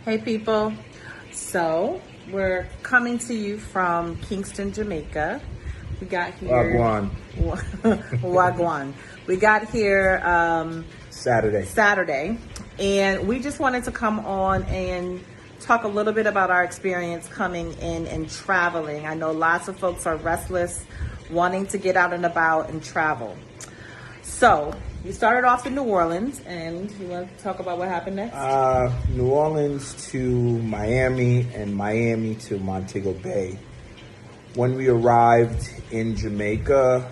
Hey people, so we're coming to you from Kingston, Jamaica. We got here Wagwan. Wagwan. We got here Saturday, and we just wanted to come on and talk a little bit about our experience coming in and traveling. I know lots of folks are restless, wanting to get out and about and travel. So we started off in New Orleans, and you want to talk about what happened next? New Orleans to Miami and Miami to Montego Bay. When we arrived in Jamaica,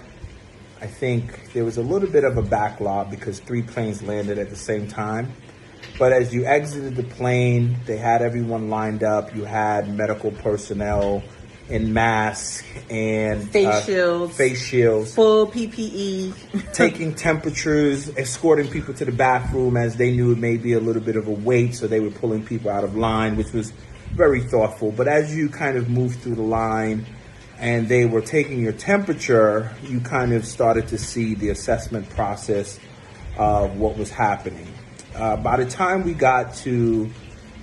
I think there was a little bit of a backlog because 3 planes landed at the same time. But as you exited the plane, they had everyone lined up. You had medical personnel in masks and face shields, full PPE, taking temperatures, escorting people to the bathroom as they knew it may be a little bit of a wait, so they were pulling people out of line, which was very thoughtful. But as you kind of moved through the line and they were taking your temperature, you kind of started to see the assessment process of what was happening. By the time we got to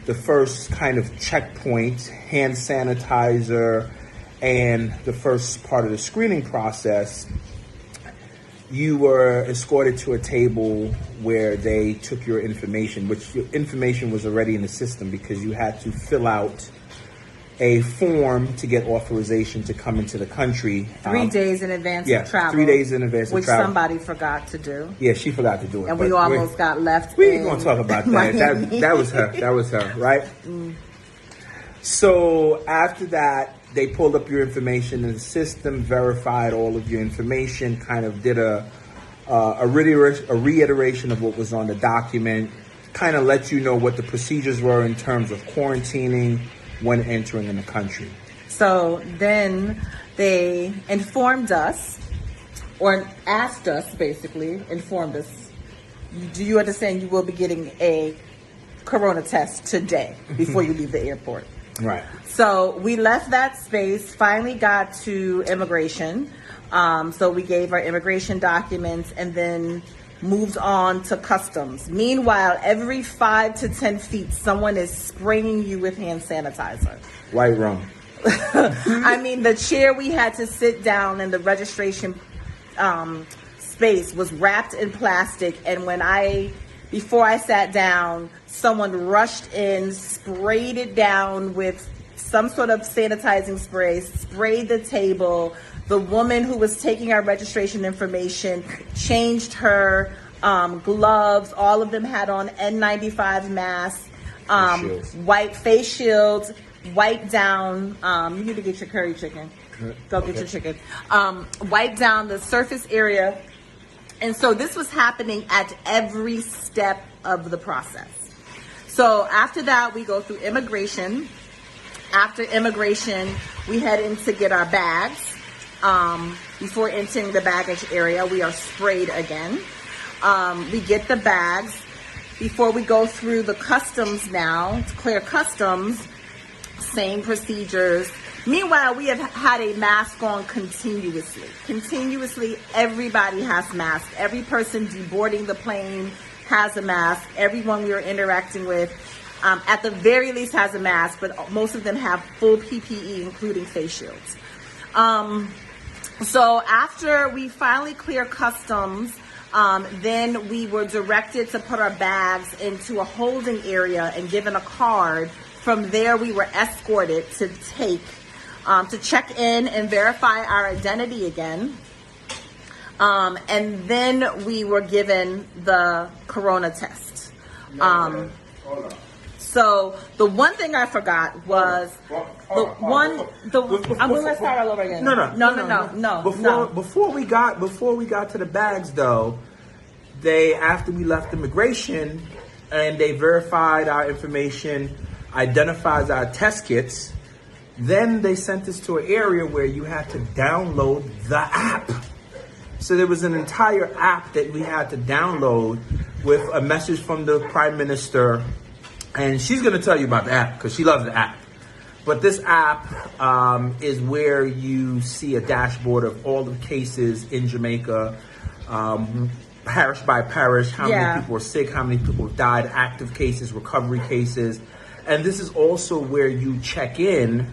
the first kind of checkpoint, hand sanitizer, and the first part of the screening process, you were escorted to a table where they took your information, which your information was already in the system because you had to fill out a form to get authorization to come into the country. 3 days in advance of travel. 3 days in advance of travel. Which somebody forgot to do. Yeah, she forgot to do it. And we almost got left. We ain't going to talk about that. That was her. That was her, right? Mm. So after that, they pulled up your information in the system, verified all of your information, kind of did a reiteration of what was on the document, kind of let you know what the procedures were in terms of quarantining when entering in the country. So then they informed us, or asked us, basically, informed us, do you understand you will be getting a corona test today before you leave the airport? Right. So we left that space, finally got to immigration. So we gave our immigration documents and then moved on to customs. Meanwhile, every 5 to 10 feet, someone is spraying you with hand sanitizer. White rum. I mean, the chair we had to sit down in the registration space was wrapped in plastic. And before I sat down, someone rushed in, sprayed it down with some sort of sanitizing spray, sprayed the table. The woman who was taking our registration information changed her gloves. All of them had on N95 masks, white face shields, wipe down. You need to get your curry chicken. Go get your chicken. Wipe down the surface area. And so this was happening at every step of the process. So after that, we go through immigration. After immigration, we head in to get our bags. Before entering the baggage area, we are sprayed again. We get the bags. Before we go through the customs now, to clear customs, same procedures. Meanwhile, we have had a mask on continuously. Continuously, everybody has masks. Every person deboarding the plane has a mask. Everyone we are interacting with, at the very least, has a mask, but most of them have full PPE, including face shields. So after we finally clear customs, then we were directed to put our bags into a holding area and given a card. From there, we were escorted to check in and verify our identity again. And then we were given the corona test. So the one thing I forgot was I'm gonna start all over again. No. Before we got to the bags though, after we left immigration and they verified our information, identified our test kits, then they sent us to an area where you had to download the app. So there was an entire app that we had to download with a message from the Prime Minister. And she's going to tell you about the app because she loves the app. But this app is where you see a dashboard of all the cases in Jamaica, parish by parish, how many people are sick, how many people have died, active cases, recovery cases. And this is also where you check in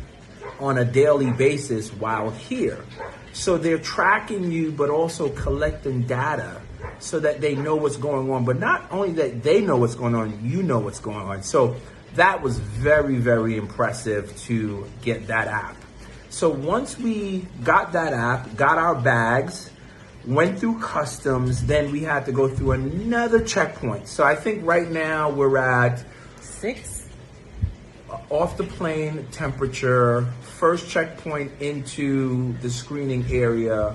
on a daily basis while here. So they're tracking you, but also collecting data so that they know what's going on. But not only that they know what's going on, you know what's going on. So that was very, very impressive to get that app. So once we got that app, got our bags, went through customs, then we had to go through another checkpoint. So I think right now we're at 6. Off the plane temperature, first checkpoint into the screening area,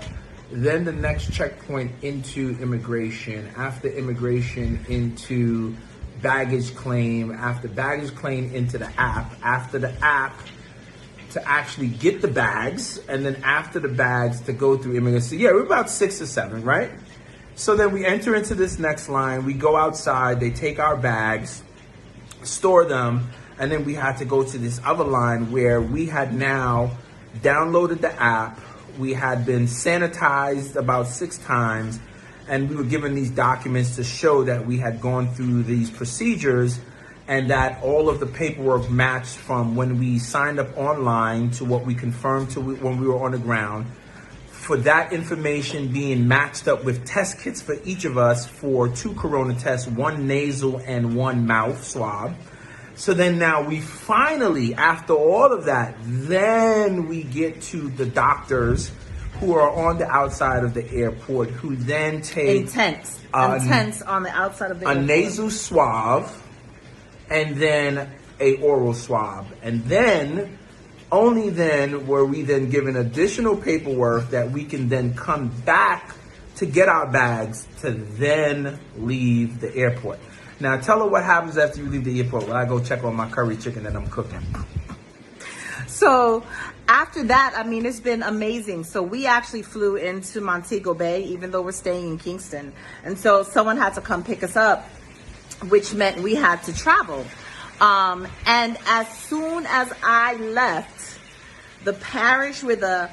then the next checkpoint into immigration, after immigration into baggage claim, after baggage claim into the app, after the app to actually get the bags, and then after the bags to go through immigration. So yeah, we're about 6 or 7, right? So then we enter into this next line, we go outside, they take our bags, store them, and then we had to go to this other line where we had now downloaded the app. We had been sanitized about 6 times, and we were given these documents to show that we had gone through these procedures and that all of the paperwork matched from when we signed up online to what we confirmed to when we were on the ground. For that information being matched up with test kits for each of us for 2 corona tests, 1 nasal and 1 mouth swab. So then now we finally, after all of that, then we get to the doctors who are on the outside of the airport, who then take intense on the outside of the airport. Nasal swab, and then a oral swab. And then, only then were we then given additional paperwork that we can then come back to get our bags to then leave the airport. Now, tell her what happens after you leave the airport. When I go check on my curry chicken that I'm cooking. So after that, I mean, it's been amazing. So we actually flew into Montego Bay, even though we're staying in Kingston. And so someone had to come pick us up, which meant we had to travel. And as soon as I left the parish where the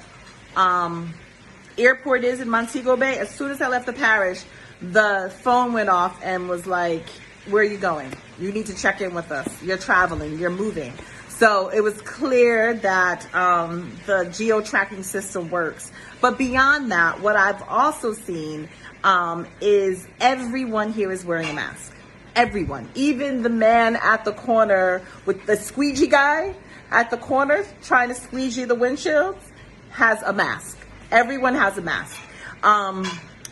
airport is in Montego Bay, as soon as I left the parish, the phone went off and was like, where are you going? You need to check in with us. You're traveling, you're moving. So it was clear that the geo-tracking system works. But beyond that, what I've also seen is everyone here is wearing a mask. Everyone, even the man at the corner with the squeegee guy at the corner trying to squeegee the windshield has a mask. Everyone has a mask.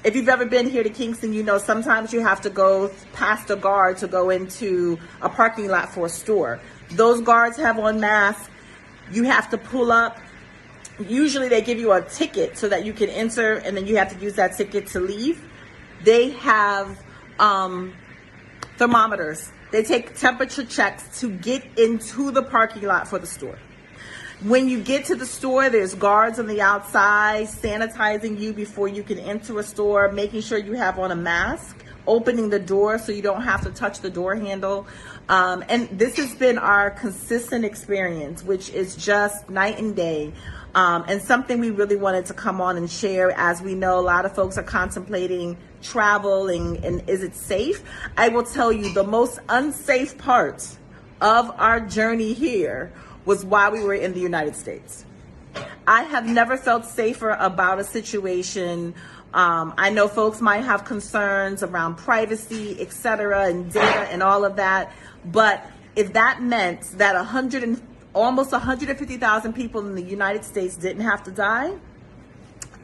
If you've ever been here to Kingston, you know sometimes you have to go past a guard to go into a parking lot for a store. Those guards have on masks. You have to pull up. Usually they give you a ticket so that you can enter, and then you have to use that ticket to leave. They have thermometers. They take temperature checks to get into the parking lot for the store. When you get to the store, there's guards on the outside sanitizing you before you can enter a store, making sure you have on a mask, opening the door so you don't have to touch the door handle. And this has been our consistent experience, which is just night and day. And something we really wanted to come on and share, as we know a lot of folks are contemplating travel and is it safe? I will tell you the most unsafe part of our journey here was while we were in the United States. I have never felt safer about a situation. I know folks might have concerns around privacy, et cetera, and data and all of that. But if that meant that almost 150,000 people in the United States didn't have to die,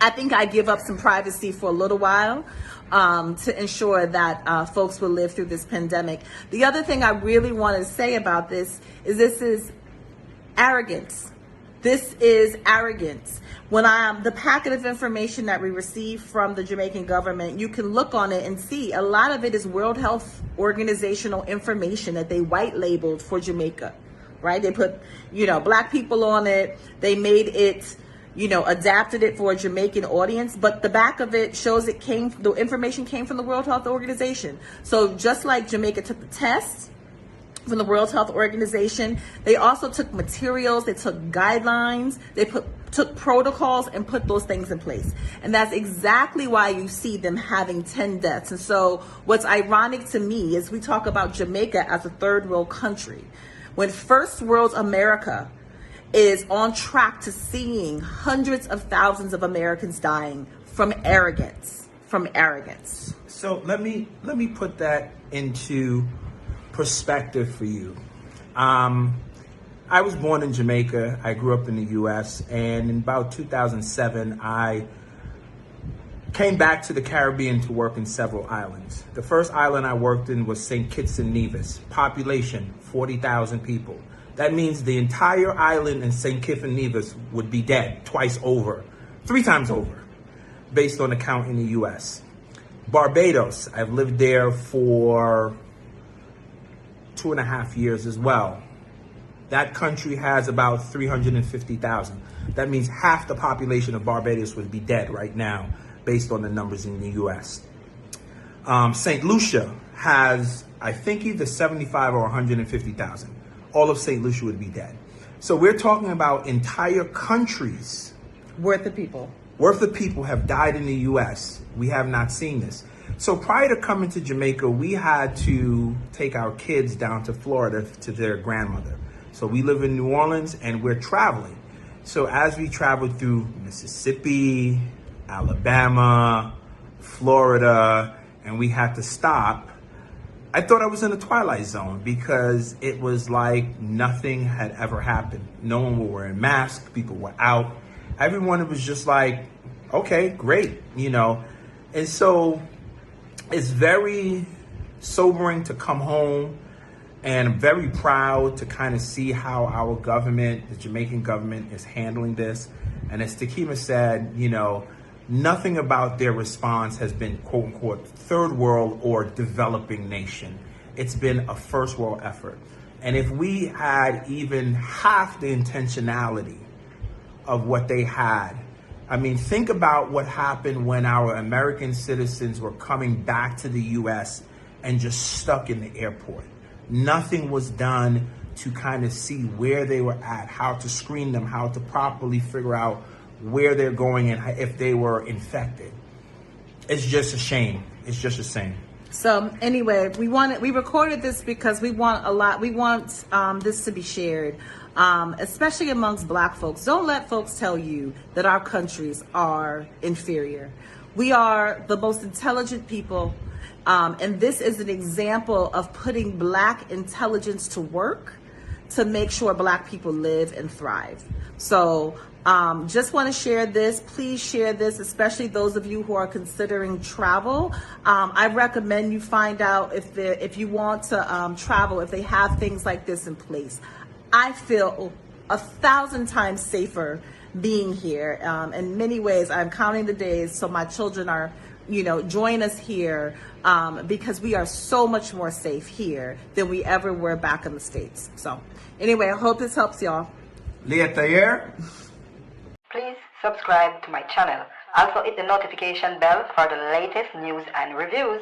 I think I give up some privacy for a little while to ensure that folks will live through this pandemic. The other thing I really want to say about this is arrogance. This is arrogance. When the packet of information that we received from the Jamaican government, you can look on it and see a lot of it is World Health Organizational information that they white labeled for Jamaica, right? They put, Black people on it. They made it, adapted it for a Jamaican audience, but the back of it shows the information came from the World Health Organization. So just like Jamaica took the test from the World Health Organization, they also took materials, they took guidelines, they took protocols and put those things in place. And that's exactly why you see them having 10 deaths. And so what's ironic to me is we talk about Jamaica as a third world country. when first world America is on track to seeing hundreds of thousands of Americans dying from arrogance, So let me put that into perspective for you. I was born in Jamaica. I grew up in the U.S. and in about 2007, I came back to the Caribbean to work in several islands. The first island I worked in was St. Kitts and Nevis. Population, 40,000 people. That means the entire island in St. Kitts and Nevis would be dead twice over, 3 times over, based on the count in the U.S. Barbados, I've lived there for 2.5 years as well. That country has about 350,000. That means half the population of Barbados would be dead right now, based on the numbers in the U.S. St. Lucia has, I think, either 75 or 150,000. All of St. Lucia would be dead. So we're talking about entire countries worth of people have died in the U.S. We have not seen this. So prior to coming to Jamaica, we had to take our kids down to Florida to their grandmother. So we live in New Orleans and we're traveling. So as we traveled through Mississippi, Alabama, Florida, and we had to stop, I thought I was in the Twilight Zone because it was like nothing had ever happened. No one was wearing masks, people were out. Everyone was just like, okay, great, you know. And so it's very sobering to come home, and I'm very proud to kind of see how our government, the Jamaican government, is handling this. And as Takima said, you know, nothing about their response has been, quote unquote, third world or developing nation. It's been a first world effort. And if we had even half the intentionality of what they had, I mean, think about what happened when our American citizens were coming back to the US and just stuck in the airport. Nothing was done to kind of see where they were at, how to screen them, how to properly figure out where they're going and if they were infected. It's just a shame. It's just a shame. So anyway, we recorded this because we want this to be shared, especially amongst Black folks. Don't let folks tell you that our countries are inferior. We are the most intelligent people, and this is an example of putting Black intelligence to work to make sure Black people live and thrive. So just want to share this. Please share this, especially those of you who are considering travel. I recommend you find out if you want to travel, if they have things like this in place. I feel 1,000 times safer being here. In many ways, I'm counting the days so my children are, join us here because we are so much more safe here than we ever were back in the States. So anyway, I hope this helps y'all. Leah Thayer. Please subscribe to my channel. Also hit the notification bell for the latest news and reviews.